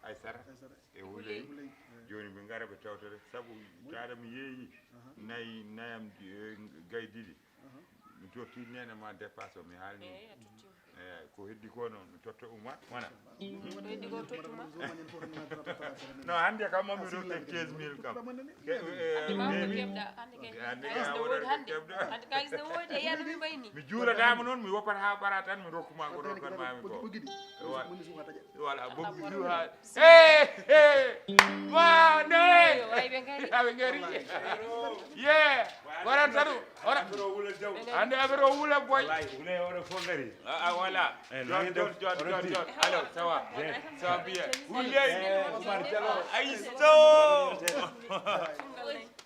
Aysara e wuley joni ɓe ngara ɓe tawtore sabu taɗa mi yeeyi nayam gaydidi mi totti nene ma dépasse o mi haalni eyi ko heddi ko noon mi totta Oumar wona heddi ko tottuma non hannde kam mami rotte 15000 kam mi juuratama noon mi woppata ha ɓara tan mi rokkuma ko ɗon kan mami ko voilà boggi ha ma ne aɓe gari ye warat tanu ora hande affaire o wuula boy wule oɗo fof gari voilà jon alors ça va bien wuley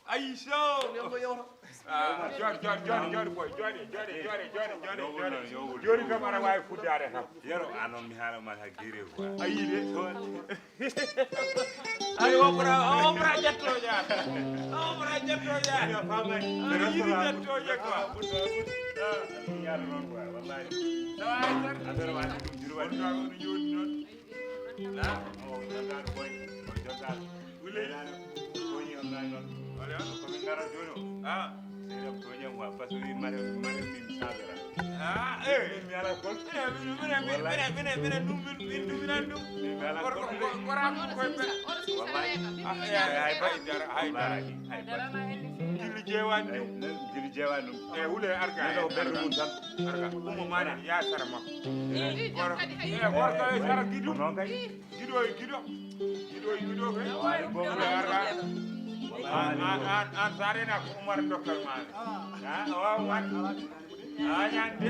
Aïsso joni boy joni kam aɗa wawi fuddade kam yero anon mi haalama ha guiri quoi ayi de ay ombra jettoje yiɗi jettoje quoi yaro noon quoi wallahi affaire wani ɗum jirwani ɗum joni noon o jogaɗo boy o jogaɗo wule toñi on gay noon wala komin gara joni o seeɗam toñam wa par ce que mare min sadara mi ala kol minen ɗum min ɗuminan ɗum koraɗum koye hay jilli jeewani ɗum e wule arga e ɓerde mum tan arga ummo maɗen ya sara makko gorko e sara giɗum giɗo kay arga an sarena ko Oumar dokkal maɗa o wawa wat ñande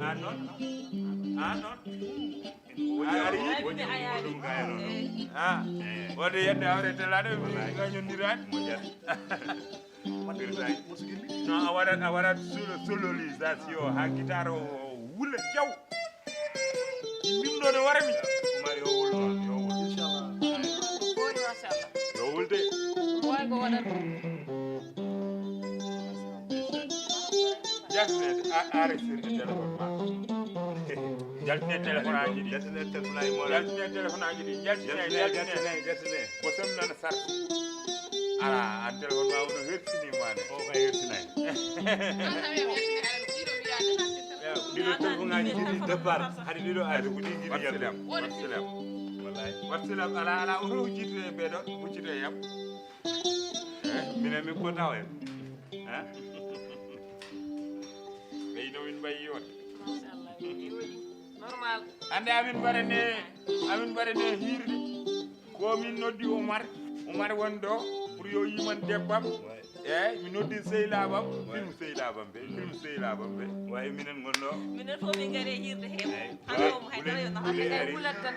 an noon wonde yedde awre telaɗo gañondirani non a waɗat sololisation ha guitare o wula jaw mimɗo ne warami mari o wul noon yo wul inchallah yo wulde way ko waɗat jaltinede enregistré téléphone ma jaltine téléphone aji ɗi jaltine téléphone aji ɗi jaltine ko somnana sar ala an téléphone ma wono hertinimade o kay hertinayi ɗiɗo téléphone aji ɗiɗi départ haɗi ɗiɗo ari ko ɗi jiɗi yallam wallahi wattilam ala oto huccitde e ɓeɗon huccite yam minen min kotaw en ɓeyno min mbayi yon normal hande amin mbaɗane hirde ko min noddi Oumar won ɗo pour yo yiman debbam eyyi mi noddi sehlabam film sehlabam ɓe wawi minen gonɗo minen fof min gaari hirde heeɓo hande omo haydara yo no hande wulat tan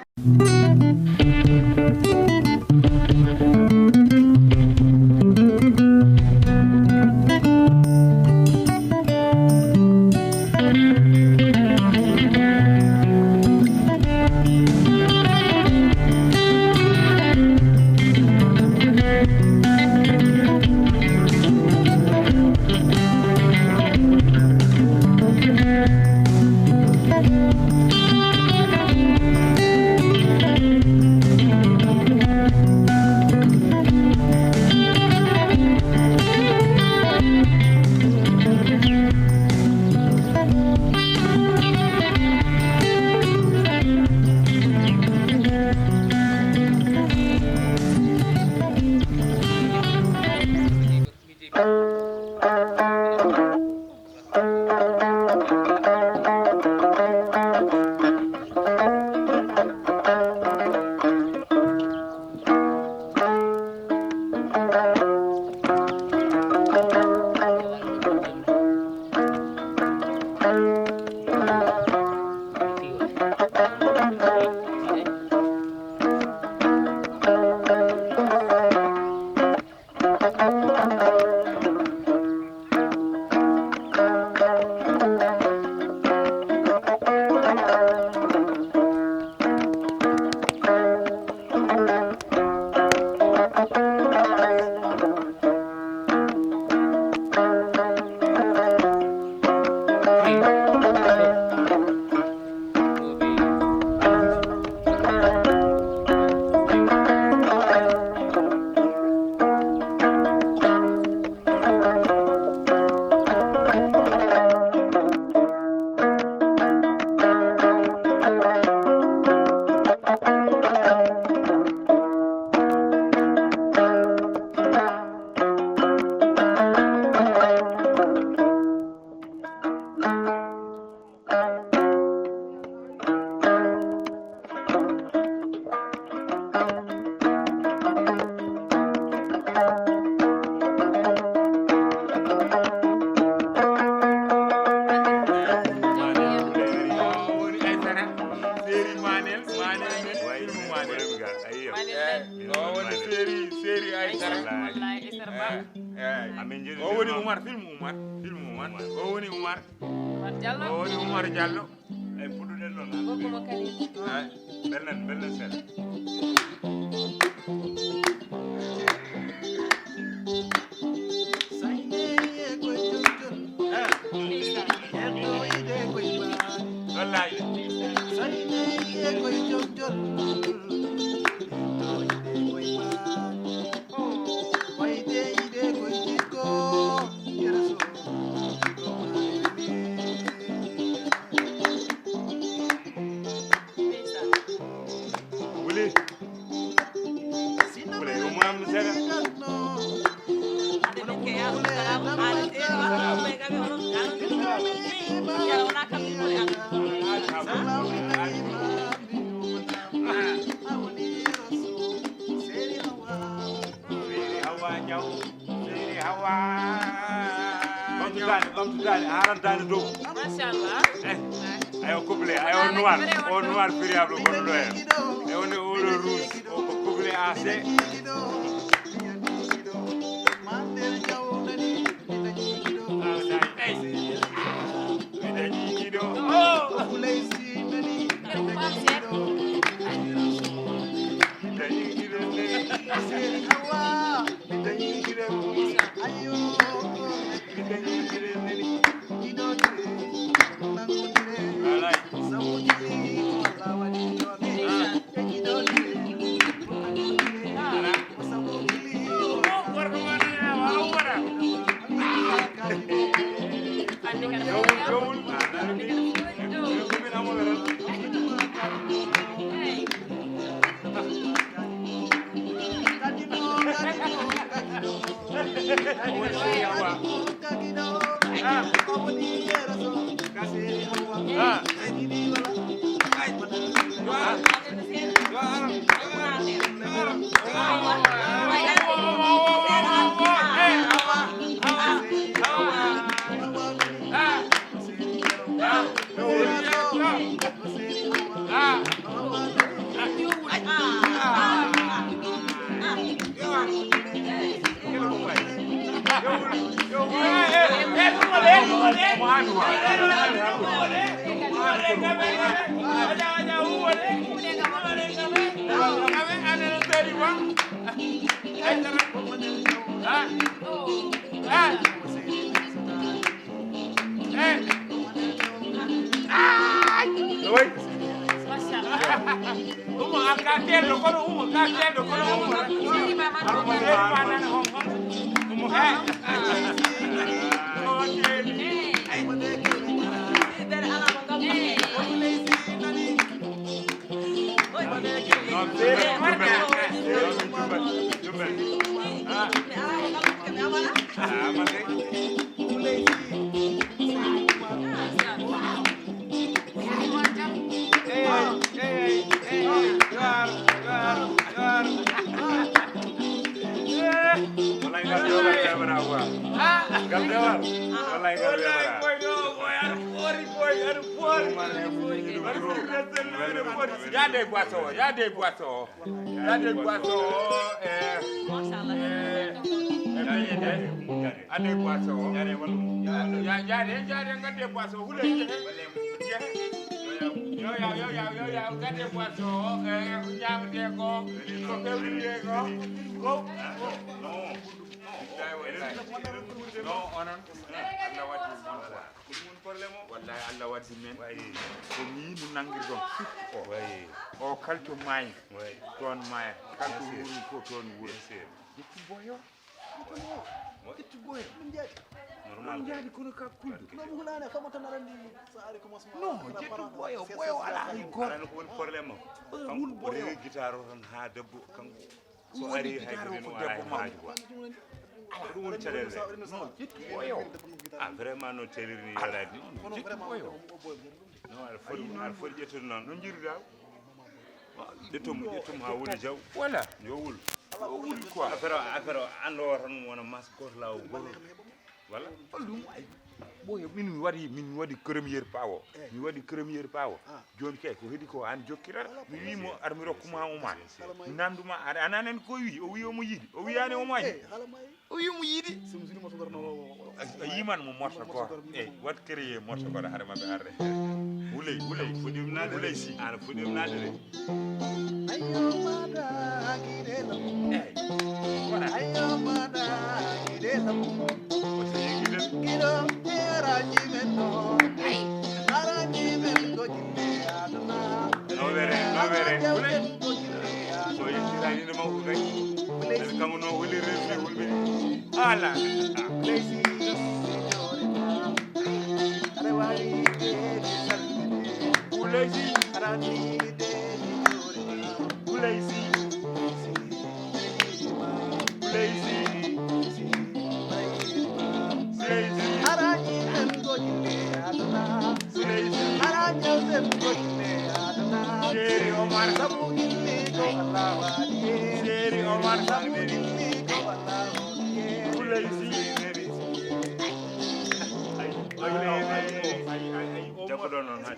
man kay Il y a des boissons, il y a des boissons. Il y a des boissons. Des boissons. Des boissons. Vous les des boissons. Non, wallahi Allah waddi men ko ni no nangir don o kalto may ton may kalto wuri ko ton wuri yetti boyo yetti boyo normal jadi kono ka kuldu no mo hulana famata narandi saare commencement non yetti boyo ala ay gor ana ko woni problème am wul boyo guitare tan ha debbo kanko so ari hay no ara haaju ko ɗum woni caɗele non yetti boyo vraiment no telirni yaladi yetti boyo non aɗa foti ƴettude noon no jirɗa ƴettum ha wuli jaw voilà yo wul wul quoi affaire o ando tan wona mas goto law goto voilà ɗum boyo min waɗi premiére pawo mi waɗi premiére pawo joni kay ko heedi ko an jokkirata mi wimo ar mi rokkuma uma mi nanduma aɗa ananen ko wi o wi omo yiiɗi o wiyani omo yiɗi o wi omo yiiɗi a yiman mo morta goto eyyi wat créé morta goto haade mabɓe arde wuley fuɗɗim nade wuley si ana fuɗɗim nade de so yettirani nde makko kay ene kanko no wuli resde wulɓe ala jabbo non ha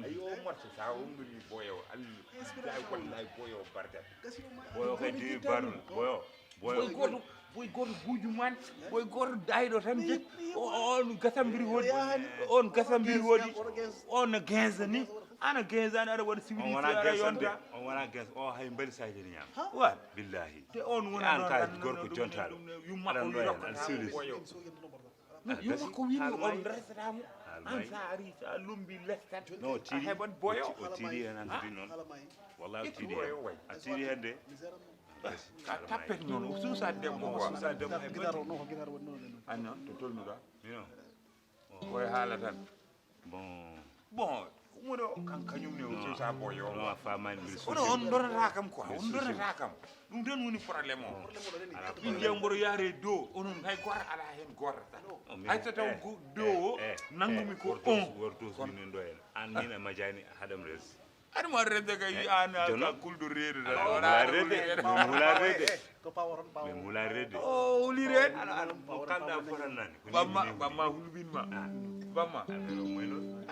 ay o morta sa ummiri boyo allah wallahi boyo bardat boyo kay di barul boyo boy goto buuju man boy goto dayɗo tan jek on gasambiri wodi on gasambiri wodi on no 15 ni ana 15 ani aɗa waɗa civilisé aɗa yonta on wona ges o hay mbali saji ni ñam wat billahi te on wona an ka gorko jontaɗo yummakko aɗa civilisé yummakko wini on resatamo an sa ari sa lumbi lestat no a heɓat boyo o tiiɗi hen an tiiɗi noon wallahi o tiiɗi hen a tiiɗi hen de ka tappet noon o suusa debbo quoi suusa debbo e guitare no ko guitare woni non an noon to tolnuɗa mino koye haala tan bon umuɗo kañum ne o suusa boyo no famani mbiɗa ono on donata kam quoi on donata kam ɗum tan woni probléme o ɗin jew mboɗo yaare dow onon hay goto ala hen gorrata hay so taw dow o nangumi ko on worto suinen ɗo en an min a majani haɗam res aɗuma redde kay an ka kulɗo reede tan wona redde min hula redde ko paworon pawo min hula redde o hulirede o kalɗa fotannani ɓamma hulɓinma ɓamma affaire o moy noon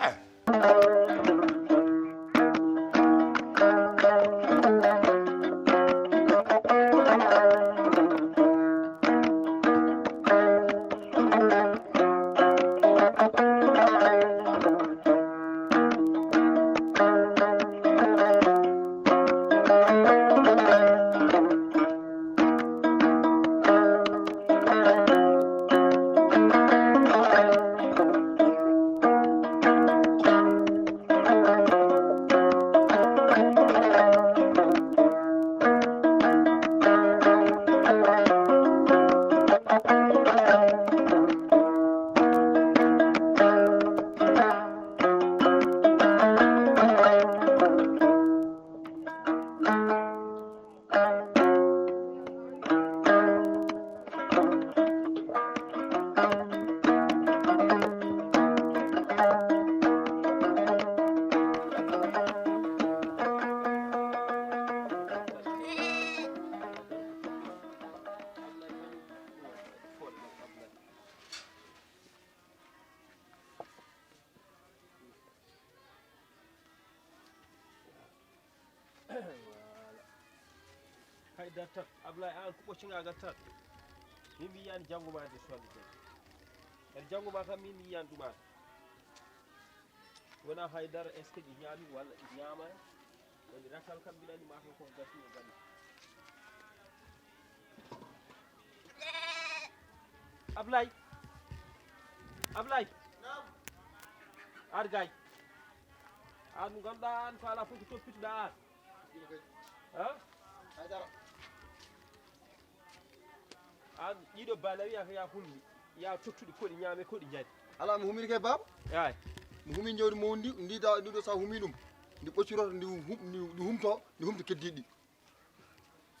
haydar tan Ablaye an ko ɓoccingagal tan min mi yiyani janggumade solde kadi jangguma kam min mi yiyani ɗumata wona haydara est ce que ɗi ñaami walla ɗi ñaamani woni rakal kam mbiɗani mataw koko gasi e galle Ablaye ar gay an ganduɗa an ko ala fof ko toppituɗa an ha an ɗiɗo bala wiya ko ya hulmi ya tottuɗi koɗi ñaame koɗi jadi ala mi humini kay baba ay mi humi jawdi mawdi ndiɗo sa humi ɗum ndi ɓocciroto ndi humto keddiɗi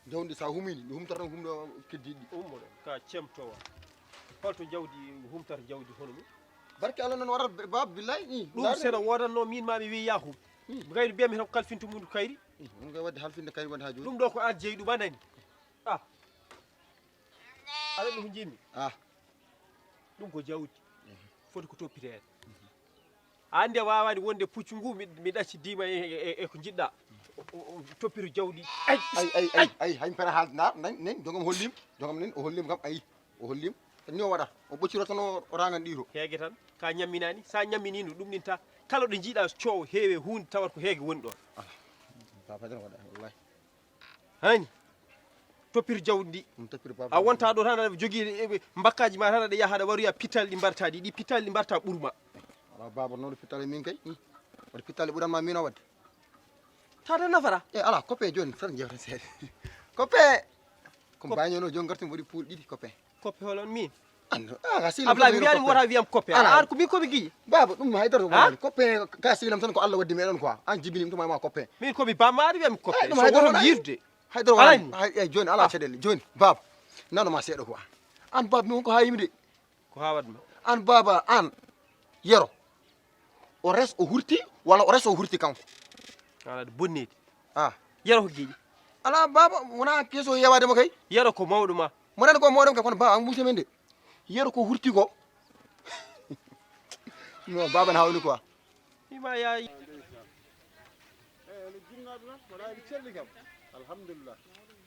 jawdi sa humini ndi humtata humɗo keddiɗi ummoɗo ka cemtowa holto jawdi humtata jawdi hono mum barke Allah noon waɗat baba billahi ɗum seeɗa wodanno min mami wi yahum gayri mbiyami tan ko kalfinto mum kayri ɗum kay wadde halfinde kayri wonde ha joni ɗum ɗo ko an jeeyi ɗum anani a aɗa ɗum ko jimmi ɗum ko jawdi foti ko toppitede ande wawani wonde puccu ngu mi ɗaccidima e ko jiɗɗa toppito jawdi ay hañ pere haal nani jogam hollim jogam nani o hollim kam o hollim ni o waɗata o ɓocciro tan o rangan ɗiɗo heege tan ka ñamminani sa ñamminino ɗum ɗin ta kala ɗo jiiɗa coow heewe hunde tawat ko heege woni ɗon babajan waɗa wallahi hani toppito jawdi ndi ɗum toppito baba a wonta ɗo tan aɗa jogui mbakkaji ma tan aɗa yaha aɗa waroya pital ɗi mbartaɗi ɗi pital ɗi mbarta ɓuurma ala baba noon pittale min kay waɗa pittale ɓuuranma min o wadde tata nafata ala coppe joni tan jewten seeɗa coppe ko mbañono joni gartumi waɗi puul ɗiɗi coppe koppe holon min Ablaye mi wiyani wota wiyam koppe an ko min komi guiƴi baba ɗum haydara wonani coppe ka silam tan ko Allah waddi meɗen quoi an jibinim tuma ma coppe min komi bamma aɗa wiyami koppe ɗum so haydara woton yirde haydara wonani joni ala caɗele joni baba nanoma seeɗa quoi an baba min wonko ha yimde ko ha wadma an baba an yero o res o hurti walla o res o hurti kanko ala ɗo bonnidi a yero ko guiƴi ala baba wona keeso yewadema kay yero ko mawɗo ma monani ko mawɗem kay kono baba an ɓulte men de yero ko hurti ko non baba ne hawni quoi ima yayi no jinnaɗo tan waɗani celli kam alhamdulillah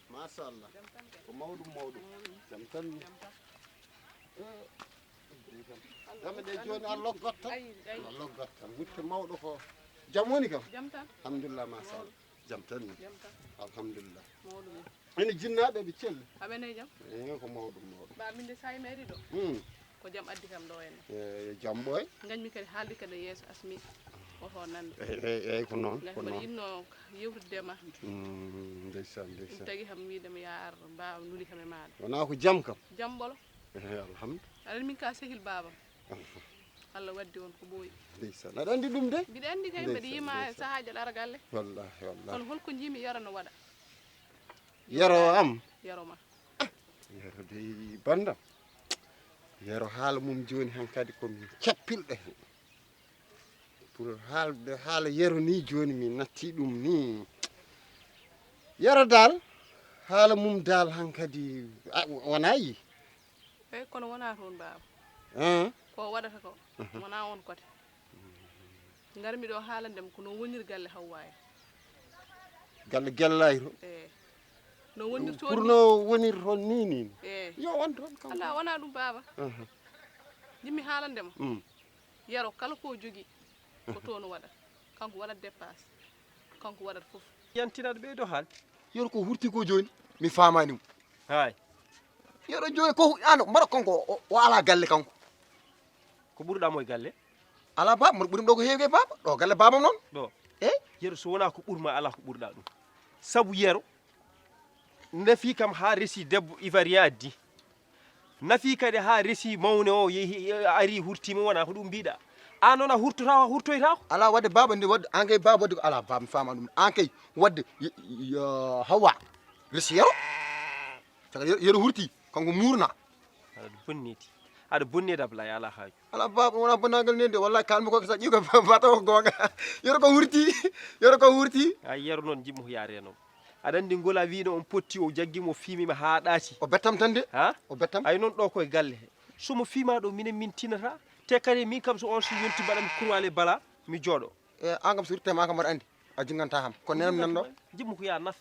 machallah ko mawɗum jam tan dame ɗe joni a loggot tan a loggot tan mutte mawɗo ko jam woni kam alhamdulillah machallah jam tan ni alhamdulillah ene jinnaɓe ɓe celli aɓene jam ko mawɗum ba min de sayi mairie ɗo ko jam addi kam ɗo henne jam ɓoy gañmi kadi haalde kadi yeeso asmi oto nande eyyi ko noon gati mbaɗa yinno yewtidema ndeysan ɗum tagui kam wiidema ya ar mbawa nuli kam e maɗa wona ko jam kam jam ɓolo alhamdulillah aɗa min ka sehil babam Allah waddi on ko ɓooyi ndeysan aɗa andi ɗum de mbiɗa andi kay mbaɗa yima e sahaji aɗa ara galle wallahi wallahi kono holko jiimi yaro no waɗa yero am yaro ma yero de bandam yero haala mum joni han kadi komi cappilɗo hen pour haalde haala yero ni joni mi natti ɗum ni yero dal haala mum dal han kadi wona yi eyyi kono wona toon baba ko waɗata ko wona on kote garmi ɗo haalandema ko no wonir galle Hawwa en galle Guellayro eyyi no wonir toon pour no wonir toon ni eyyi yo won toon kam ala wona ɗum baba jimmi haalandema yero kala ko jogui ko toon waɗat kanko waɗat dépasse kanko waɗat foof yantinaɗo ɓeydo haal yero ko hurti ko joni mi famani ɗum hay yero joni ko an mbaɗa kanko o ala galle kanko ko ɓurɗamo e galle ala baba mboɗo ɓurim ɗo ko heewi ke baba ɗo galle babam noon ɗo eyyi yero so wona ko ɓurma ala ko ɓurɗa ɗum saabu yero nafi kam ha resi debbo ivoirien addi nafi kadi ha resi mawne o yeehi ari hurtima wona ko ɗum mbiɗa an noon a hurtoytako ala wadde baba ndi wadde an kay baba wadde ko ala baba mi fama ɗum an kay wadde Hawwa resi yero saka yero hurti kanko murna aɗa bonnidi Ablaye ala haaju ala baba wona bonnagal nende wallahi kalmi ko sa ƴiw ko bata ko gonga yero ko hurti ay yero noon jimmo ko yaare noon aɗa andi ngola wino on potti o jaggimo fiimima ha ɗaati o bettam tan de ha o bettam ay noon ɗo koye galle he somo fiima ɗo minen min tinata te kadi min kam so on so yonti mbaɗami kurwale bala mi jooɗo an kam so hirtema kam mbaɗa andi a jinganta ham ko nenam nan ɗo jimmo ko ya naf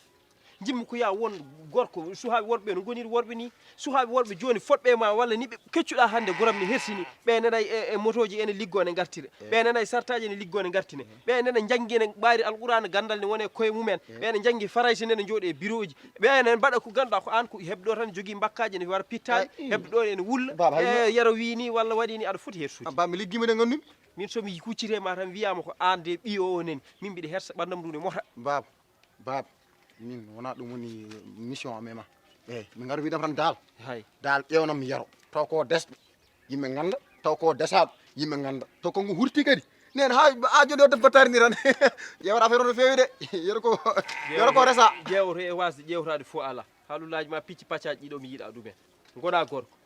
jimmi ko ya won gorko suhaaɓe worɓe no goniri worɓe ni suhaaɓe worɓe joni fotɓe ma walla ni ɓe keccuɗa hande goram ne hersini ɓe nanay e motoji ene liggo ne gartire ɓe nanay sartaji ene liggo ne gartine ɓe nene janggi ne ɓaari alqur'ana gandal ne wone koye mumen ɓe ne janggi farayse nene jooɗe bureau ji ɓe ne mbaɗa ko ganduɗa ko an ko hebɗo tan jogui bakkaji ne wara pittaji hebɗo ene wulla yero wi ni walla waɗi ni aɗa foti hersude ba mi liggima de gandumi min somi kuccitema tan wiyama ko an de ɓi o neni min mbiɗa hersa ɓandam ndu ne mota baba min wona ɗum woni mission amema eyyi min garu wiɗam tan dal hay dal ƴewnam mi yaro taw ko desɓe yimɓe ganda taw ko desaɓe yimɓe ganda taw konko hurti kadi nen ha joni o def battari ni tan yewata affaire o no fewi de yero ko resa ƴewoto e wasde ƴewtade fo ala haalullaji ma picci paccaji ɗiɗo mi yiiɗa ɗumen gona gorko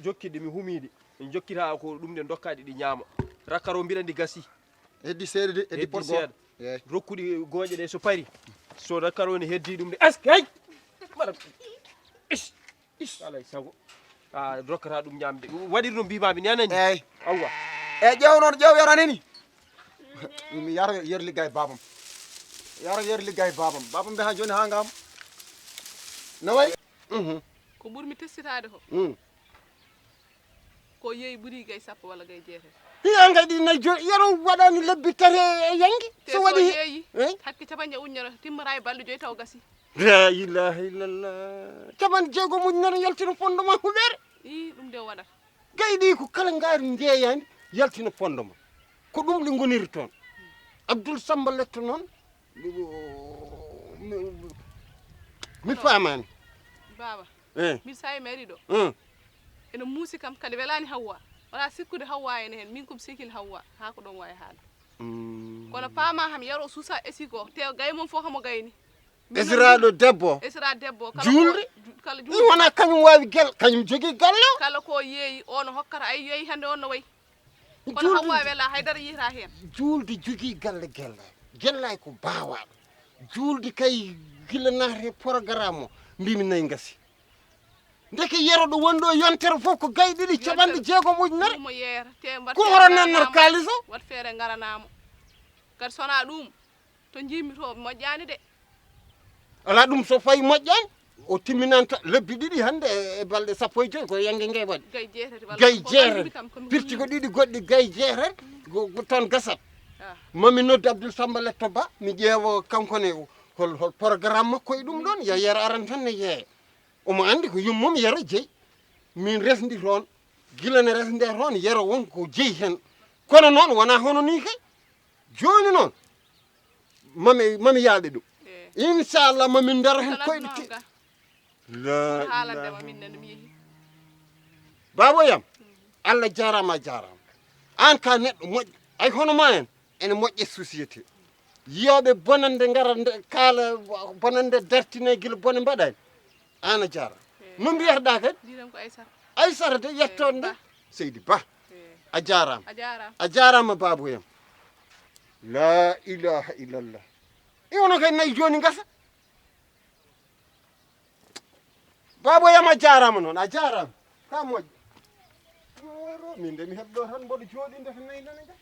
jokkiɗe mi humide en jokkita ko ɗum ɗe dokkaɗi ɗi ñaama rakkaro mbiɗa ndi gasi heddi seeɗa de heddi pot seeɗa eyyi rokkuɗi gooƴe ɗe so pari so rakkaro ne heddi ɗum de aske hay mbaɗa is alay sago a rokkata ɗum ñamde waɗiri no mbimami ni anani eyyi awwa eyyi ƴeew noon ƴeew yaraneni mi yaro yer ligga e babam yaro yer ligga e babam mbe ha joni ha ngam no way ko ɓurmi testitade ko ko yeeyi ɓuuri gay sappo walla gay jeetati hiya kadi nayi joni yero waɗani lebbi tati e yangi so waɗi yeeyi hakke capanɗe uññere timmata e balɗe joyi taw gasi la ilaha illallah capan jeegom uññere yaltino fondement huɓere i ɗum de waɗata gayɗi ko kala ngaari ndeeyani yaltina fondement ko ɗum ɗi goniri toon Abdoul Samba Letto noon mi famani baba e min sa e mairie ɗo ene muusi kam kadi welani Hawwa wala sikkude Hawwa ene hen min komi sikil Hawwa ha ko ɗon wawi haala kono paama ham yaro suusa esi ko te gay mum fof hamo gayni esiraɗo debbo esira debbo julde kala i wona kañum wawi guel kañum jogui galle o kala ko yeeyi ono hokkata ay yeeyi hande on no wayi kono Hawwa wela haydara yihita hen julde jogui galle gellay ko bawaɗo julde kay gila naate programme o mbimi nayi gasi ndeke yero ɗo woni ɗo yontere fof ko gaye ɗiɗi caɓanɗe jeegom ujunere mo yeera te mbaɗ ko horo nannor kalis o wat feere ngaranamo kadi sona ɗum to jimmi to moƴƴani de ala ɗum so fayi moƴƴani o timminanta lebbi ɗiɗi hande e balɗe sappo e joyyi ko yangue ngue waɗi gay jeetati gaye jeetati pirti ko ɗiɗi goɗɗi gaye jeetati toon gasat mami noddu Abdoul Samba Letto Ba mi ƴeewa kankone hol programme makko e ɗum ɗon yo yero aran tan ne yeeya omo andi ko yummum yero jeeyi min resdi toon gila ne resde toon yero wonko jeeyi hen kono noon wona hono ni kay joni noon mami yaaɓe ɗum inchallah mamin daro hen koyɗe haalandema min nene mi yeehi baboyam Allah jarama an ka neɗɗo moƴƴo ay hono ma en ene moƴƴe société yiyoɓe bonande gara kaala bonande dartine guila bone mbaɗani an a jarama no mbiyataɗa kadi ndiɗam ko Aissata de yettode nde Seydi Ba a jarama a jarama baboyam la ilaha illallah iwono kay nayi joni gasa baboyam a jarama noon a jarama ka moƴƴo min de mi heɓɗo tan mboɗo jooɗi ndefa nayi nane ga